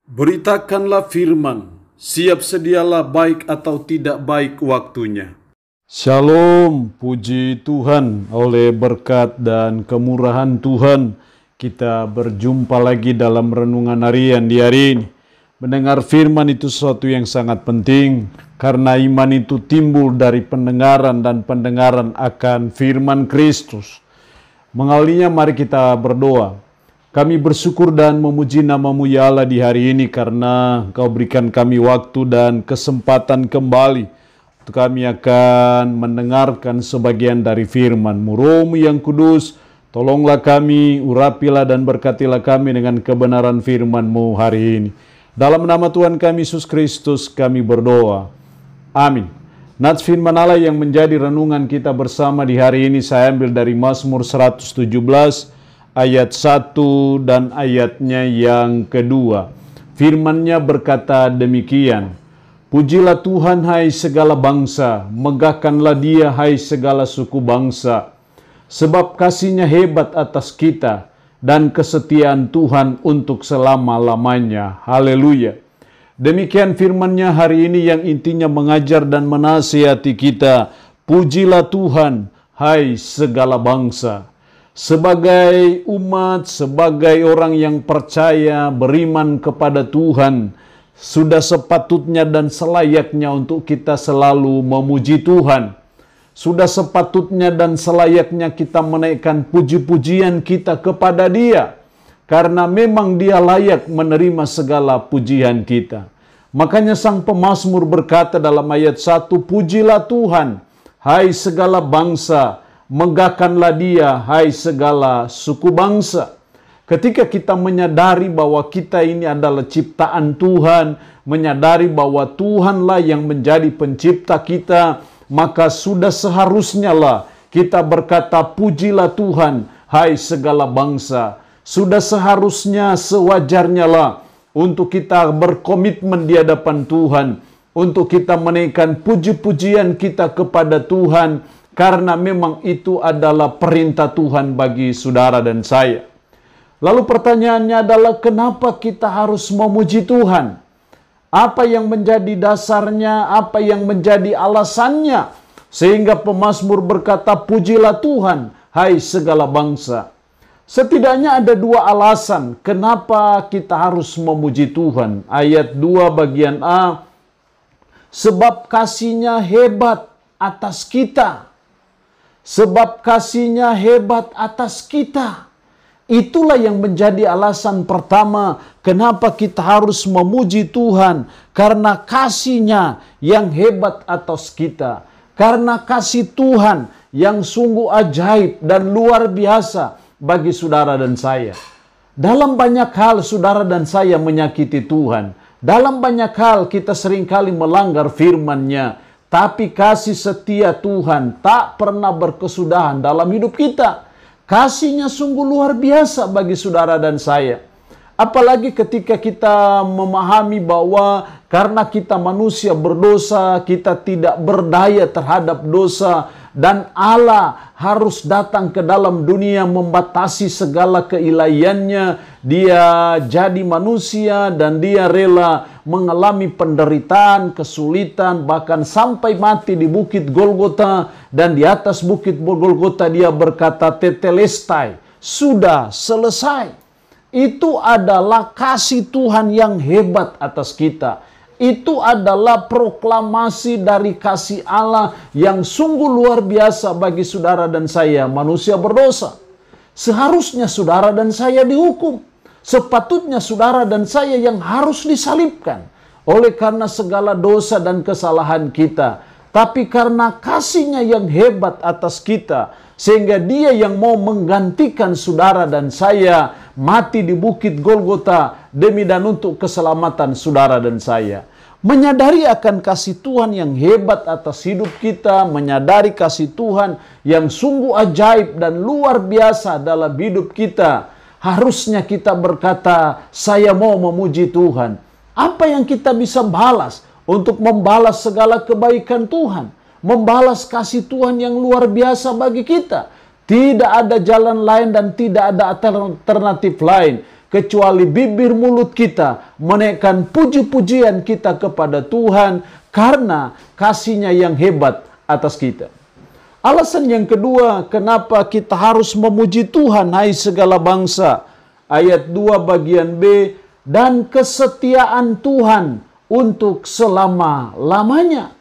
Beritakanlah firman, siap sedialah baik atau tidak baik waktunya. Shalom, puji Tuhan, oleh berkat dan kemurahan Tuhan, kita berjumpa lagi dalam renungan harian di hari ini. Mendengar firman itu sesuatu yang sangat penting, karena iman itu timbul dari pendengaran dan pendengaran akan firman Kristus. Mengawalinya mari kita berdoa. Kami bersyukur dan memuji nama-Mu ya Allah di hari ini karena Engkau berikan kami waktu dan kesempatan kembali untuk kami akan mendengarkan sebagian dari firman-Mu. Roh-Mu yang kudus, tolonglah kami, urapilah dan berkatilah kami dengan kebenaran firman-Mu hari ini. Dalam nama Tuhan kami Yesus Kristus kami berdoa. Amin. Nats firman Allah yang menjadi renungan kita bersama di hari ini saya ambil dari Mazmur 117 ayat 1 dan ayatnya yang kedua. Firman-Nya berkata demikian, Pujilah Tuhan hai segala bangsa, megahkanlah Dia hai segala suku bangsa, sebab kasih-Nya hebat atas kita, dan kesetiaan Tuhan untuk selama-lamanya. Haleluya. Demikian firman-Nya hari ini yang intinya mengajar dan menasihati kita. Pujilah Tuhan hai segala bangsa. Sebagai umat, sebagai orang yang percaya, beriman kepada Tuhan, sudah sepatutnya dan selayaknya untuk kita selalu memuji Tuhan. Sudah sepatutnya dan selayaknya kita menaikkan puji-pujian kita kepada Dia, karena memang Dia layak menerima segala pujian kita. Makanya sang pemazmur berkata dalam ayat 1, Pujilah Tuhan, hai segala bangsa, megahkanlah Dia, hai segala suku bangsa. Ketika kita menyadari bahwa kita ini adalah ciptaan Tuhan, menyadari bahwa Tuhanlah yang menjadi pencipta kita, maka sudah seharusnya lah kita berkata, Pujilah Tuhan, hai segala bangsa. Sudah seharusnya, sewajarnya lah untuk kita berkomitmen di hadapan Tuhan, untuk kita menaikkan puji-pujian kita kepada Tuhan, karena memang itu adalah perintah Tuhan bagi saudara dan saya. Lalu pertanyaannya adalah kenapa kita harus memuji Tuhan? Apa yang menjadi dasarnya? Apa yang menjadi alasannya? Sehingga pemazmur berkata, Pujilah Tuhan, hai segala bangsa. Setidaknya ada dua alasan kenapa kita harus memuji Tuhan. Ayat 2 bagian A, sebab kasih-Nya hebat atas kita. Sebab kasih-Nya hebat atas kita. Itulah yang menjadi alasan pertama kenapa kita harus memuji Tuhan. Karena kasih-Nya yang hebat atas kita. Karena kasih Tuhan yang sungguh ajaib dan luar biasa bagi saudara dan saya. Dalam banyak hal saudara dan saya menyakiti Tuhan. Dalam banyak hal kita seringkali melanggar firman-Nya. Tapi kasih setia Tuhan tak pernah berkesudahan dalam hidup kita. Kasih-Nya sungguh luar biasa bagi saudara dan saya. Apalagi ketika kita memahami bahwa karena kita manusia berdosa, kita tidak berdaya terhadap dosa, dan Allah harus datang ke dalam dunia membatasi segala keilahiannya. Dia jadi manusia dan Dia rela mengalami penderitaan, kesulitan, bahkan sampai mati di bukit Golgota. Dan di atas bukit Golgota Dia berkata, Tetelestai, sudah selesai. Itu adalah kasih Tuhan yang hebat atas kita. Itu adalah proklamasi dari kasih Allah yang sungguh luar biasa bagi saudara dan saya, manusia berdosa. Seharusnya saudara dan saya dihukum. Sepatutnya saudara dan saya yang harus disalibkan oleh karena segala dosa dan kesalahan kita. Tapi karena kasih-Nya yang hebat atas kita, sehingga Dia yang mau menggantikan saudara dan saya mati di bukit Golgota demi dan untuk keselamatan saudara dan saya. Menyadari akan kasih Tuhan yang hebat atas hidup kita, menyadari kasih Tuhan yang sungguh ajaib dan luar biasa dalam hidup kita, harusnya kita berkata, saya mau memuji Tuhan. Apa yang kita bisa balas untuk membalas segala kebaikan Tuhan, membalas kasih Tuhan yang luar biasa bagi kita? Tidak ada jalan lain dan tidak ada alternatif lain kecuali bibir mulut kita menaikkan puji-pujian kita kepada Tuhan karena kasih-Nya yang hebat atas kita. Alasan yang kedua, kenapa kita harus memuji Tuhan, hai segala bangsa. Ayat 2 bagian B, dan kesetiaan Tuhan untuk selama-lamanya.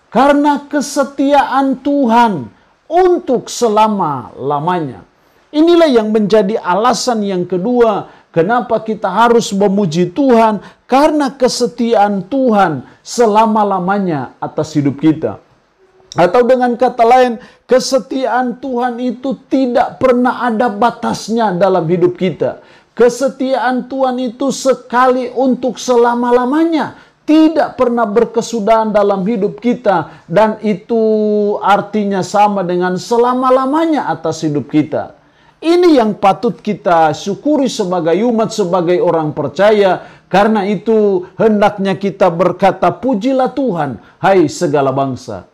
Karena kesetiaan Tuhan untuk selama-lamanya. Inilah yang menjadi alasan yang kedua, kenapa kita harus memuji Tuhan, karena kesetiaan Tuhan selama-lamanya atas hidup kita. Atau dengan kata lain, kesetiaan Tuhan itu tidak pernah ada batasnya dalam hidup kita. Kesetiaan Tuhan itu sekali untuk selama-lamanya. Tidak pernah berkesudahan dalam hidup kita. Dan itu artinya sama dengan selama-lamanya atas hidup kita. Ini yang patut kita syukuri sebagai umat, sebagai orang percaya. Karena itu hendaknya kita berkata, pujilah Tuhan, hai segala bangsa.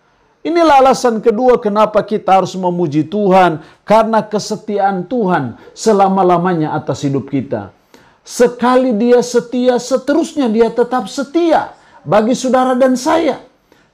Inilah alasan kedua kenapa kita harus memuji Tuhan. Karena kesetiaan Tuhan selama-lamanya atas hidup kita. Sekali Dia setia, seterusnya Dia tetap setia bagi saudara dan saya.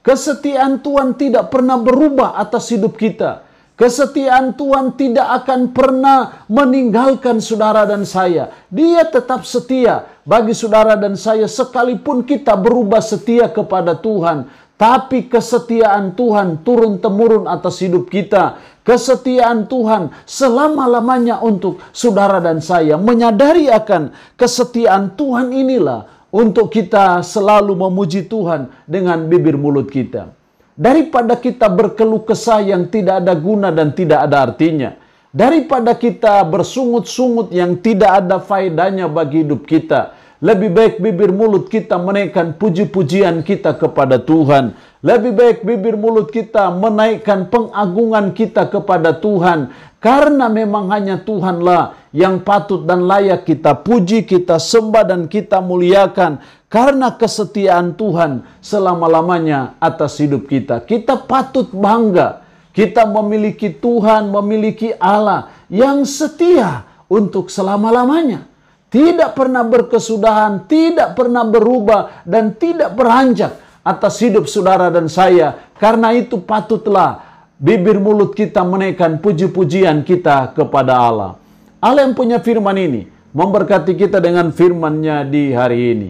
Kesetiaan Tuhan tidak pernah berubah atas hidup kita. Kesetiaan Tuhan tidak akan pernah meninggalkan saudara dan saya. Dia tetap setia bagi saudara dan saya sekalipun kita berubah setia kepada Tuhan. Tapi kesetiaan Tuhan turun-temurun atas hidup kita. Kesetiaan Tuhan selama-lamanya untuk saudara dan saya. Menyadari akan kesetiaan Tuhan inilah untuk kita selalu memuji Tuhan dengan bibir mulut kita. Daripada kita berkeluh kesah yang tidak ada guna dan tidak ada artinya. Daripada kita bersungut-sungut yang tidak ada faedahnya bagi hidup kita. Lebih baik bibir mulut kita menaikkan puji-pujian kita kepada Tuhan. Lebih baik bibir mulut kita menaikkan pengagungan kita kepada Tuhan. Karena memang hanya Tuhanlah yang patut dan layak kita puji, kita sembah dan kita muliakan. Karena kesetiaan Tuhan selama-lamanya atas hidup kita. Kita patut bangga. Kita memiliki Tuhan, memiliki Allah yang setia untuk selama-lamanya. Tidak pernah berkesudahan, tidak pernah berubah, dan tidak beranjak atas hidup saudara dan saya. Karena itu patutlah bibir mulut kita menaikkan puji-pujian kita kepada Allah. Allah yang punya firman ini memberkati kita dengan firman-Nya di hari ini.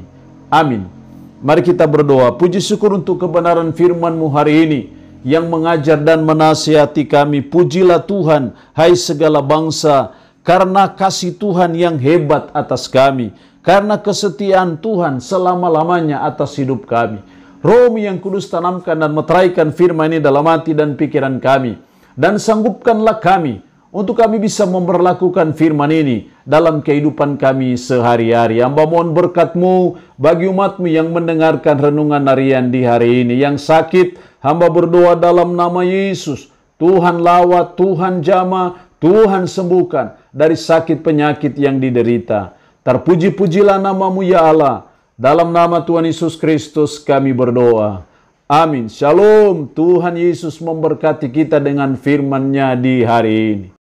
Amin. Mari kita berdoa. Puji syukur untuk kebenaran firman-Mu hari ini yang mengajar dan menasihati kami. Pujilah Tuhan, hai segala bangsa, karena kasih Tuhan yang hebat atas kami. Karena kesetiaan Tuhan selama-lamanya atas hidup kami. Roh yang kudus tanamkan dan meteraikan firman ini dalam hati dan pikiran kami. Dan sanggupkanlah kami untuk kami bisa memperlakukan firman ini dalam kehidupan kami sehari-hari. Hamba mohon berkat-Mu bagi umat-Mu yang mendengarkan renungan harian di hari ini. Yang sakit, hamba berdoa dalam nama Yesus. Tuhan lawat, Tuhan jamah, Tuhan sembuhkan dari sakit penyakit yang diderita. Terpuji-pujilah nama-Mu ya Allah. Dalam nama Tuhan Yesus Kristus kami berdoa. Amin. Shalom. Tuhan Yesus memberkati kita dengan firman-Nya di hari ini.